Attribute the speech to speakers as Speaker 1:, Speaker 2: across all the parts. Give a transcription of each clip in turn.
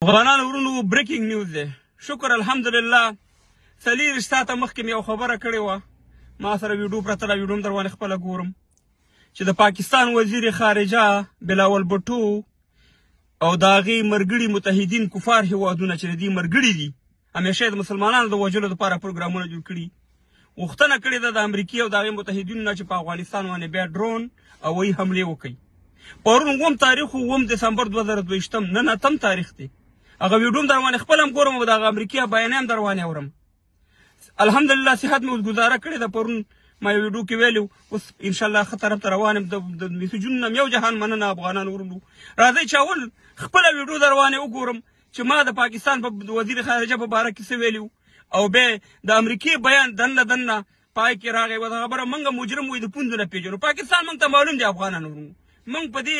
Speaker 1: افغانانو ورونو بریکینګ نیوز دی. شکر الحمدلله. څلېرویشت ساعته مخکې مې یو خبره کړې وه، ما سره ویډیو پرته ده، ویډیو هم در باندې خپله ګورم، چې د پاکستان وزیر خارجه بلاول بټو او د هغې ملګري متحدین کفار هیوادونه چې د دې ملګري دي، همیشه یې د مسلمانانو د وژلو دپاره پروګرامونه جوړ کړي. غوښتنه کړې ده د امریکې او د هغې متحدینو نه چې په افغانستان باندې بیا ډرون او وایي حملې وکړي. پرون 9 تاریخ و 9 دسمبر 2022 نن 8 تاریخ دی. هغه ویډیو هم در باندې خپله هم ګورم او د هغه امریکې بیانیه هم در باندې اورم. الحمدلله صحت مې اوس ګزاره کړې ده. پرون ما یو ویډیو کې ویلي، اوس انشاءالله ښه طرف ته روان یم. د میسجونو نه یو جهان مننه افغانانو ورونو. راځئ چې اول خپله ویډیو در باندې وګورم چې ما د پاکستان په وزیر خارجه په باره کې څه ویلي او بیا د امریکې بیان دننه پای کې راغی. و دا خبره موږ مجرم وایي د پوندو نه پېژنو. پاکستان موږ ته معلوم دی افغانانو ورونو. موږ په دې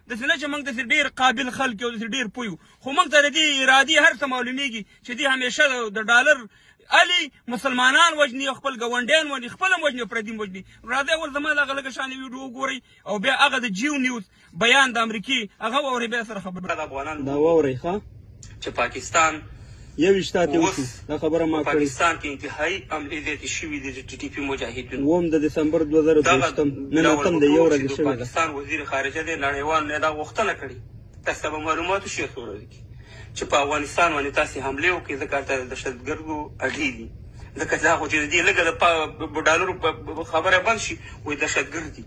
Speaker 1: داسې نه چې موږ داسې ډېر قابل خلک یو، داسې ډېر پوه یو، خو موږ ته د دې ارادې هر څه معلومیږي چې دې همیشه د ډالر علي مسلمانان وژني او خپل ګاونډیان وژني، خپل هم وژني او پردي هم وژني. راځئ اول زما دغه لږه شانې ویډیو وګورئ او بیا هغه د جیو نیوز بیان د امریکې هغه واورئ، بیا سره خبره د افغانانو دا واورئ ښه چې پاکستان 21 تاته وشو. دا خبره ما کړې. پاکستان کې انتهایی حملې زیاتې شوي دي د ټي ټي پي مجاهدینو. 9 دسمبر 2022 نن 8 د یو ورځې شوې ده. پاکستان وزیر خارجه دی نړیوال نه دا غوښتنه کړې تاسو به معلوماتو شي څو ورځې کې چې په افغانستان باندې تاسې حملې وکړئ، ځکه هلته د دهشتګردو اډې دي، ځکه دا خو چې د دې لږه د ډالرو خبره بند شي وایي دهشتګرد دي.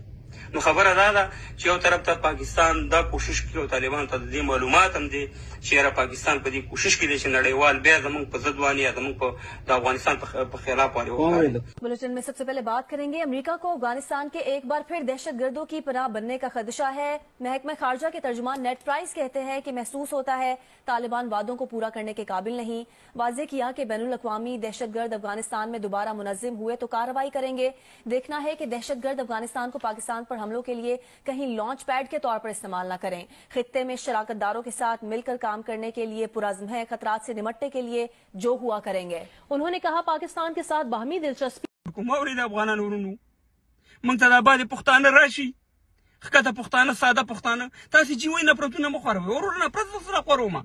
Speaker 1: نو خبره دا ده چې یو طرف ته پاکستان دا کوشش کوي او طالبانو ته د دې معلومات هم دی چې یاره پاکستان په دې کوشش کې دی چې نړیوال بیا زموږ په ضد باندې یا زموږ په د افغانستان په خلاف باندې وکړي.
Speaker 2: बुलेटिन में सबसे पहले बात करेंगे, अमेरिका को अफगानिस्तान के एक बार फिर दहशतगर्दों की पनाह बनने का खदशा है। महकमा खारजा के तर्जुमान नेट प्राइस कहते हैं कि महसूस होता है तालिबान वादों को पूरा करने के काबिल नहीं। वाजे किया कि बैनुल-अक़वामी दहशतगर्द अफगानिस्तान में दोबारा मुनज़्ज़म हुए तो कार्रवाई करेंगे। देखना है कि दहशतगर्द अफगानिस्तान को पाकिस्तान पर हमलों के लिए कहीं लॉन्च पैड के तौर पर इस्तेमाल न करें। खित्ते में शराकतदारों के साथ मिलकर काम करने के लिए पुरज़्म है। खतरात से निमटने के लिए जो हुआ करेंगे। उन्होंने कहा पाकिस्तान के साथ बाहमी दिलचस्पी
Speaker 1: افغانانو ورونو موږ ته دا باندې پښتانه راشي، ښکته پښتانه، ساده پښتانه، تاسې چې وایي نفرتونه مه خوروئ. ورور نفرت زه سره خورومه.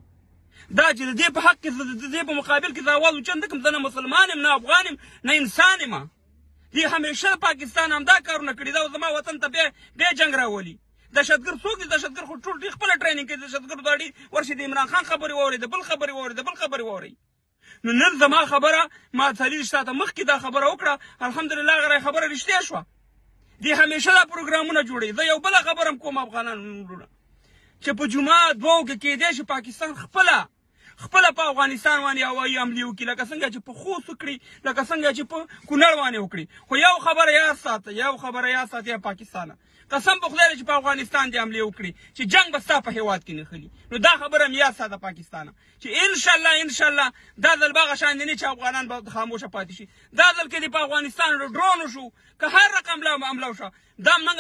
Speaker 1: دا چې د دې په حق کې د دې په مقابل کې زه اواز اوچت کړم، زه نه مسلمان یم، نه افغان یم، نه انسان یم. دې همیشه پاکستان همدا کارونه کړي دا او زما وطن ته بیا جنګ راولي. دهشتګرد څوک دي؟ دهشتګرد خو ټول خپله ټریننګ کوي. دهشتګردو اړې ورشي د عمران خان خبرې واورئ، د بل خبرې واورئ، د بل خبرې واورئ. نو نن زما خبره ما 40 ساعته مخکې دا خبره وکړه، الحمدلله هغه خبره رښتیا شوه. دې همیشه دا پروګرامونه جوړوي. زه یو بله خبره هم کوم افغانانو چې په جمعه دوو کې کېدی شي پاکستان خپله په افغانستان باندې هوایي حملې وکړي، لکه څنګه چې په خوست وکړي، لکه څنګه چې په کونړ باندې وکړي. خو یو خبره یاد ساته، یا پاکستانه قسم په خدای چې په افغانستان دې حملې وکړي چې جنګ به ستا په هېواد کې نه خلي. نو دا خبره هم یاد ساته پاکستانه چې انشاءالله دا ځل به هغه شان دی نه چې افغانان به خاموشه پاتې شي. دا ځل کې دې په افغانستان ډرون وشو که هر رقم حمله وشوه، دا موږ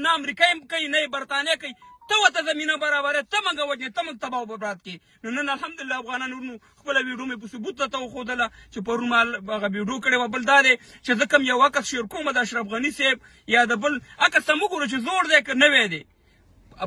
Speaker 1: نه امریکا هم کوي نه یې برطانیه کوي. ته ورته زمینه برابره، ته موږ وژنې، ته موږ تباه و برباد کړې. نو نن الحمدلله افغانانو ورونو خپله ویډیو مې په ثبوت درته وښودله چې پرون ما هغه ویډیو کړې وه. بل دا دی چې زه کوم یو عکس شیر کوم د اشرف غني صاحب یا د بل عکس ته مه ګورو چې زوړ دی که نوی دی.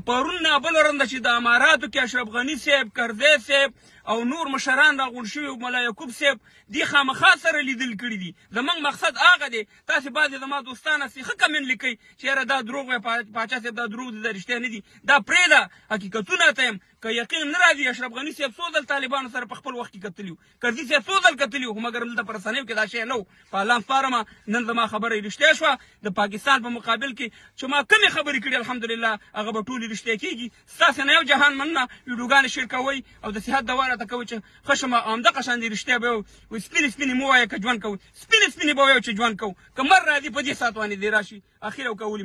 Speaker 1: پرون نه بل ورځ چې د اماراتو کې اشرف غني صاحب، کرزی صاحب او نور مشران راغونډ شوي، ملا یعقوب صاحب، دې خامخا سره لیدل کړي دي. زموږ مقصد هغه دی. تاسې بعضې زما دوستان هسې ښه کمنټ لیکئ چې یاره دا دروغ وایي پاچا صاحب، دا دروغ دي، دا رښتیا نه دي. دا پرېږده، حقیقتونه ته یم. که یقین نه راځي اشرف غني صاحب څو ځل طالبانو سره په خپل وخت کې کتلي وو، کرزي صاحب څو ځل کتلي وو، خو مګر دلته په رسنیو کې دا شی نه و. په الله سپارمه نن زما خبره رښتیا شوه. د پاکستان په مقابل کې چې ما کمې خبرې کړي الحمدلله هغه به ټولې رښتیا کېږي. ستاسې نه یو جهان مننه. ویډیوګانې شیر کوئ او د صحت دوا راته کوئ چې ښه شمه همدغه شان دې رښتیا به وایي. سپینې مه وایه که ژوند کوو، سپینې به وایو چې ژوند کوو. که مر راځي په دې ساعت باندې دې راشي اخر او کولي